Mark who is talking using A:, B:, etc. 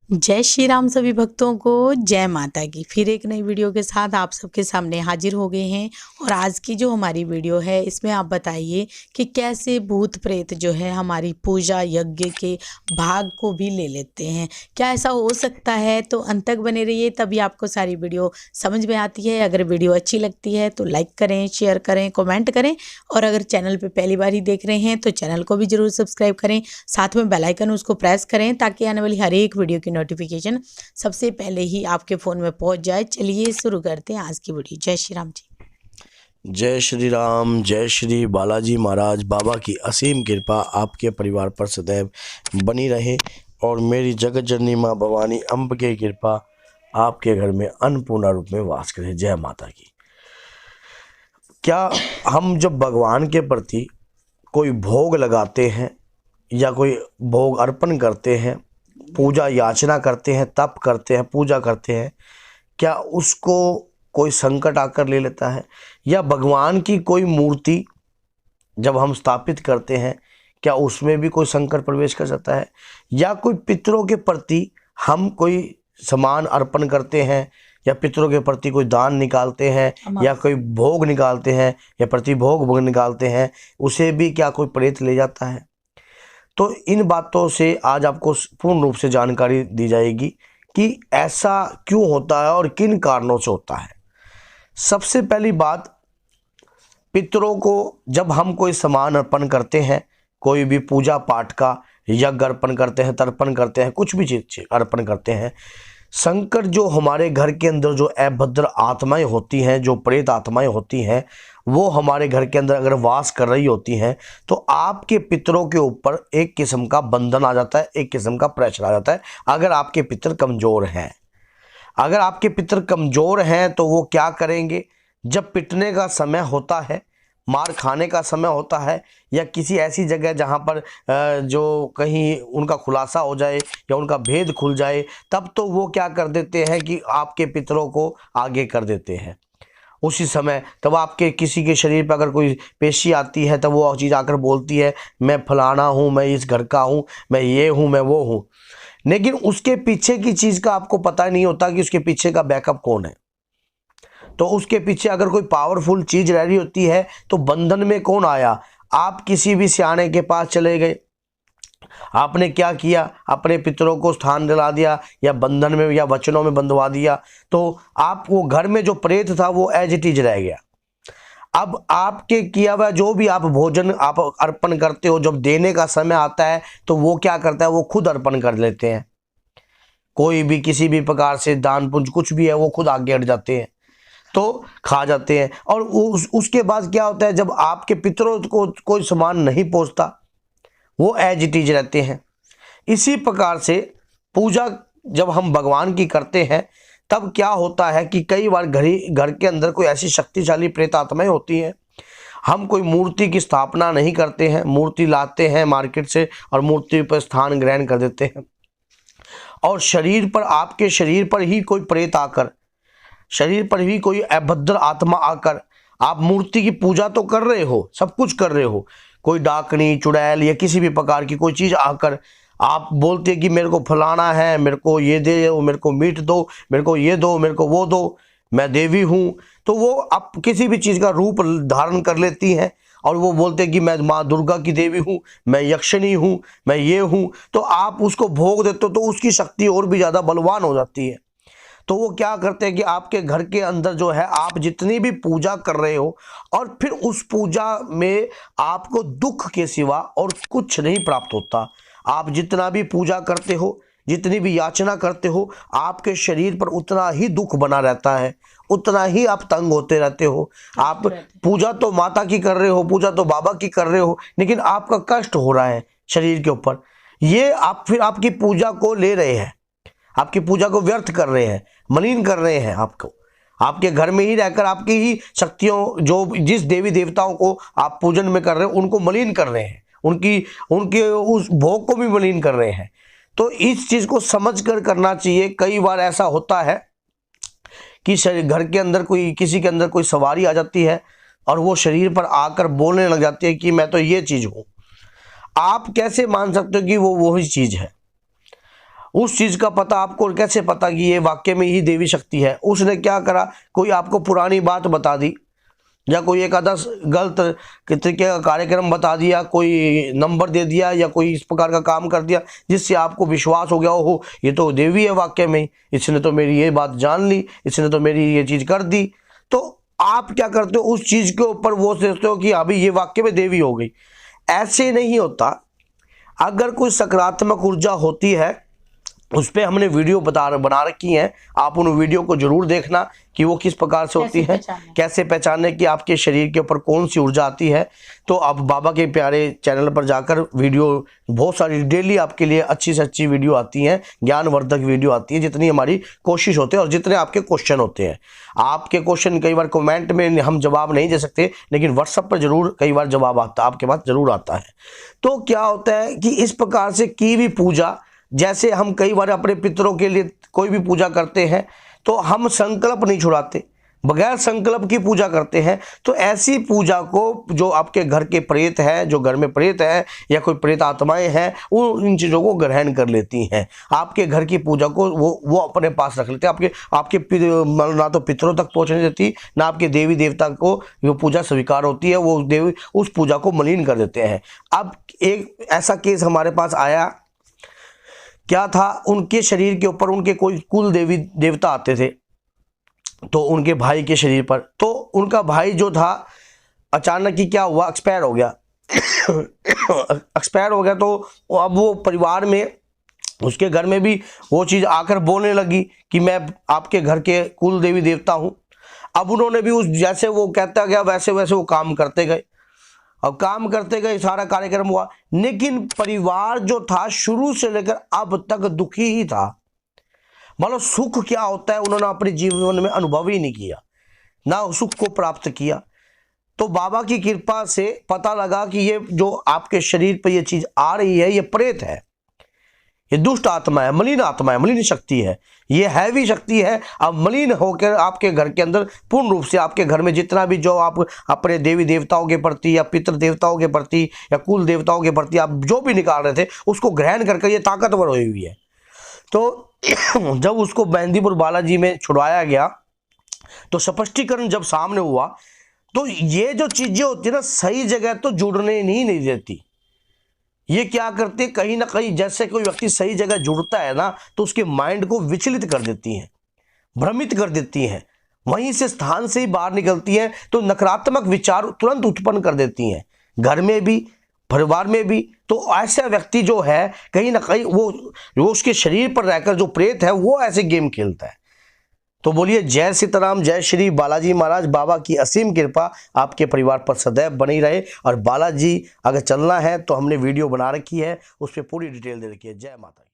A: जय श्री राम सभी भक्तों को। जय माता की। फिर एक नई वीडियो के साथ आप सबके सामने हाजिर हो गए हैं। और आज की जो हमारी वीडियो है इसमें आप बताइए कि कैसे भूत प्रेत जो है हमारी पूजा यज्ञ के भाग को भी ले लेते हैं। क्या ऐसा हो सकता है? तो अंत तक बने रहिए, तभी आपको सारी वीडियो समझ में आती है। अगर वीडियो अच्छी लगती है तो लाइक करें, शेयर करें, कमेंट करें। और अगर चैनल पर पहली बार ही देख रहे हैं तो चैनल को भी जरूर सब्सक्राइब करें। साथ में बेल आइकन उसको प्रेस करें ताकि आने वाली हर एक वीडियो की नोटिफिकेशन सबसे पहले ही आपके फ़ोन में पहुंच जाए। चलिए शुरू करते हैं आज की वीडियो। जय श्री राम जी।
B: जय श्री राम, जय श्री बालाजी महाराज बाबा की असीम कृपा आपके परिवार पर सदैव बनी रहे और मेरी जगत जननी माँ भवानी अम्ब की कृपा आपके घर में अन्नपूर्णा रूप में वास करे। जय माता की। क्या हम जब भगवान के प्रति कोई भोग लगाते हैं या कोई भोग अर्पण करते हैं, पूजा याचना करते हैं, तप करते हैं, पूजा करते हैं, क्या उसको कोई संकट आकर ले लेता है? या भगवान की कोई मूर्ति जब हम स्थापित करते हैं क्या उसमें भी कोई संकट प्रवेश कर सकता है? या कोई पितरों के प्रति हम कोई सामान अर्पण करते हैं या पितरों के प्रति कोई दान निकालते हैं या कोई भोग निकालते हैं या प्रतिभोग भोग निकालते हैं, उसे भी क्या कोई प्रेत ले जाता है? तो इन बातों से आज आपको पूर्ण रूप से जानकारी दी जाएगी कि ऐसा क्यों होता है और किन कारणों से होता है। सबसे पहली बात, पितरों को जब हम कोई सामान अर्पण करते हैं, कोई भी पूजा पाठ का यज्ञ अर्पण करते हैं, तर्पण करते हैं, कुछ भी चीज अर्पण करते हैं, संकट जो हमारे घर के अंदर जो अभद्र आत्माएं होती हैं, जो प्रेत आत्माएं होती हैं, वो हमारे घर के अंदर अगर वास कर रही होती हैं तो आपके पितरों के ऊपर एक किस्म का बंधन आ जाता है, एक किस्म का प्रेशर आ जाता है। अगर आपके पितर कमज़ोर हैं, अगर आपके पितर कमज़ोर हैं तो वो क्या करेंगे? जब पिटने का समय होता है, मार खाने का समय होता है, या किसी ऐसी जगह जहाँ पर जो कहीं उनका खुलासा हो जाए या उनका भेद खुल जाए, तब तो वो क्या कर देते हैं कि आपके पितरों को आगे कर देते हैं। उसी समय तब आपके किसी के शरीर पर अगर कोई पेशी आती है तब वो चीज़ आकर बोलती है, मैं फलाना हूँ, मैं इस घर का हूँ, मैं ये हूँ, मैं वो हूँ। लेकिन उसके पीछे की चीज़ का आपको पता नहीं होता कि उसके पीछे का बैकअप कौन है। तो उसके पीछे अगर कोई पावरफुल चीज़ रह रही होती है तो बंधन में कौन आया? आप किसी भी सियाने के पास चले गए, आपने क्या किया? अपने पितरों को स्थान दिला दिया या बंधन में या वचनों में बंधवा दिया, तो आपको घर में जो प्रेत था वो एज इट इज रह गया। अब आपके किया हुआ जो भी आप भोजन आप अर्पण करते हो, जब देने का समय आता है तो वो क्या करता है? वो खुद अर्पण कर लेते हैं। कोई भी किसी भी प्रकार से दान पुण्य कुछ भी है वो खुद आगे हट जाते हैं, तो खा जाते हैं। और उसके बाद क्या होता है? जब आपके पितरों को कोई सामान नहीं पहुंचता, वो एज इट इज रहते हैं। इसी प्रकार से पूजा जब हम भगवान की करते हैं तब क्या होता है कि कई बार घर के अंदर कोई ऐसी शक्तिशाली प्रेत आत्माएं होती हैं, हम कोई मूर्ति की स्थापना नहीं करते हैं, मूर्ति लाते हैं मार्केट से और मूर्ति पर स्थान ग्रहण कर देते हैं, और शरीर पर, आपके शरीर पर ही कोई प्रेत आकर, शरीर पर ही कोई अभद्र आत्मा आकर, आप मूर्ति की पूजा तो कर रहे हो, सब कुछ कर रहे हो, कोई डाकनी चुड़ैल या किसी भी प्रकार की कोई चीज़ आकर आप बोलते हैं कि मेरे को फलाना है, मेरे को ये दे, मेरे को मीट दो, मेरे को ये दो, मेरे को वो दो, मैं देवी हूँ, तो वो आप किसी भी चीज़ का रूप धारण कर लेती हैं और वो बोलते हैं कि मैं माँ दुर्गा की देवी हूँ, मैं यक्षिणी हूँ, मैं ये हूँ। तो आप उसको भोग देते हो तो उसकी शक्ति और भी ज़्यादा बलवान हो जाती है। तो वो क्या करते हैं कि आपके घर के अंदर जो है आप जितनी भी पूजा कर रहे हो और फिर उस पूजा में आपको दुख के सिवा और कुछ नहीं प्राप्त होता। आप जितना भी पूजा करते हो, जितनी भी याचना करते हो, आपके शरीर पर उतना ही दुख बना रहता है, उतना ही आप तंग होते रहते हो। आप पूजा तो माता की कर रहे हो, पूजा तो बाबा की कर रहे हो, लेकिन आपका कष्ट हो रहा है शरीर के ऊपर। ये आप फिर आपकी पूजा को ले रहे हैं, आपकी पूजा को व्यर्थ कर रहे हैं, मलिन कर रहे हैं आपको। आपके घर में ही रहकर आपकी ही शक्तियों, जो जिस देवी देवताओं को आप पूजन में कर रहे हो उनको मलिन कर रहे हैं, उनके उस भोग को भी मलिन कर रहे हैं। तो इस चीज़ को समझ कर करना चाहिए। कई बार ऐसा होता है कि घर के अंदर कोई, किसी के अंदर कोई सवारी आ जाती है और वो शरीर पर आकर बोलने लग जाती है कि मैं तो ये चीज़ हूँ। आप कैसे मान सकते हो कि वो वही चीज़ है? उस चीज़ का पता आपको कैसे पता कि ये वाकई में ही देवी शक्ति है? उसने क्या करा, कोई आपको पुरानी बात बता दी या कोई एक आधा गलत तरीके का कार्यक्रम बता दिया, कोई नंबर दे दिया या कोई इस प्रकार का काम कर दिया जिससे आपको विश्वास हो गया, ओहो ये तो देवी है वाकई में, इसने तो मेरी ये बात जान ली, इसने तो मेरी ये चीज़ कर दी। तो आप क्या करते हो, उस चीज़ के ऊपर वो सोचते हो कि अभी ये वाकई में देवी हो गई। ऐसे नहीं होता। अगर कोई सकारात्मक ऊर्जा होती है, उस पर हमने वीडियो बना रखी हैं, आप उन वीडियो को जरूर देखना कि वो किस प्रकार से होती है, कैसे पहचानने कि आपके शरीर के ऊपर कौन सी ऊर्जा आती है। तो आप बाबा के प्यारे चैनल पर जाकर वीडियो बहुत सारी डेली आपके लिए अच्छी से अच्छी वीडियो आती हैं, ज्ञानवर्धक वीडियो आती है, जितनी हमारी कोशिश होती है और जितने आपके क्वेश्चन होते हैं। आपके क्वेश्चन कई बार कमेंट में हम जवाब नहीं दे सकते, लेकिन व्हाट्सएप पर जरूर कई बार जवाब आता, आपके पास जरूर आता है। तो क्या होता है कि इस प्रकार से की भी पूजा, जैसे हम कई बार अपने पितरों के लिए कोई भी पूजा करते हैं तो हम संकल्प नहीं छुड़ाते, बगैर संकल्प की पूजा करते हैं। तो ऐसी पूजा को जो आपके घर के प्रेत है, जो घर में प्रेत है या कोई प्रेत आत्माएं हैं, वो इन चीज़ों को ग्रहण कर लेती हैं। आपके घर की पूजा को वो अपने पास रख लेते हैं। आपके ना तो पितरों तक पहुँचने देती, ना आपके देवी देवता को वो पूजा स्वीकार होती है, वो देवी उस पूजा को मलिन कर देते हैं। अब एक ऐसा केस हमारे पास आया, क्या था, उनके शरीर के ऊपर उनके कोई कुल देवी देवता आते थे, तो उनके भाई के शरीर पर, तो उनका भाई जो था अचानक ही क्या हुआ, एक्सपायर हो गया। एक्सपायर हो गया तो अब वो परिवार में, उसके घर में भी वो चीज़ आकर बोलने लगी कि मैं आपके घर के कुल देवी देवता हूँ। अब उन्होंने भी उस जैसे वो कहता गया वैसे वैसे वो काम करते गए। अब काम करते गए, सारा कार्यक्रम हुआ, लेकिन परिवार जो था शुरू से लेकर अब तक दुखी ही था। मतलब सुख क्या होता है उन्होंने अपने जीवन में अनुभव ही नहीं किया, ना सुख को प्राप्त किया। तो बाबा की कृपा से पता लगा कि ये जो आपके शरीर पर ये चीज आ रही है, ये प्रेत है, ये दुष्ट आत्मा है, मलिन आत्मा है, मलिन शक्ति है, ये हैवी शक्ति है। अब मलिन होकर आपके घर के अंदर पूर्ण रूप से आपके घर में जितना भी जो आप अपने देवी देवताओं के प्रति या पितृ देवताओं के प्रति या कुल देवताओं के प्रति आप जो भी निकाल रहे थे, उसको ग्रहण करके ये ताकतवर हुई हुई है। तो जब उसको मेहंदीपुर बालाजी में छुड़वाया गया तो स्पष्टीकरण जब सामने हुआ, तो ये जो चीजें होती है ना, सही जगह तो जुड़ने ही नहीं देती। ये क्या करते, कहीं ना कहीं जैसे कोई व्यक्ति सही जगह जुड़ता है ना, तो उसके माइंड को विचलित कर देती हैं, भ्रमित कर देती हैं, वहीं से स्थान से ही बाहर निकलती हैं, तो नकारात्मक विचार तुरंत उत्पन्न कर देती हैं, घर में भी परिवार में भी। तो ऐसा व्यक्ति जो है कहीं ना कहीं वो उसके शरीर पर रहकर जो प्रेत है वो ऐसे गेम खेलता है। तो बोलिए जय सीताराम, जय श्री बालाजी महाराज। बाबा की असीम कृपा आपके परिवार पर सदैव बनी रहे। और बालाजी अगर चलना है तो हमने वीडियो बना रखी है, उस पर पूरी डिटेल दे रखी है। जय माता।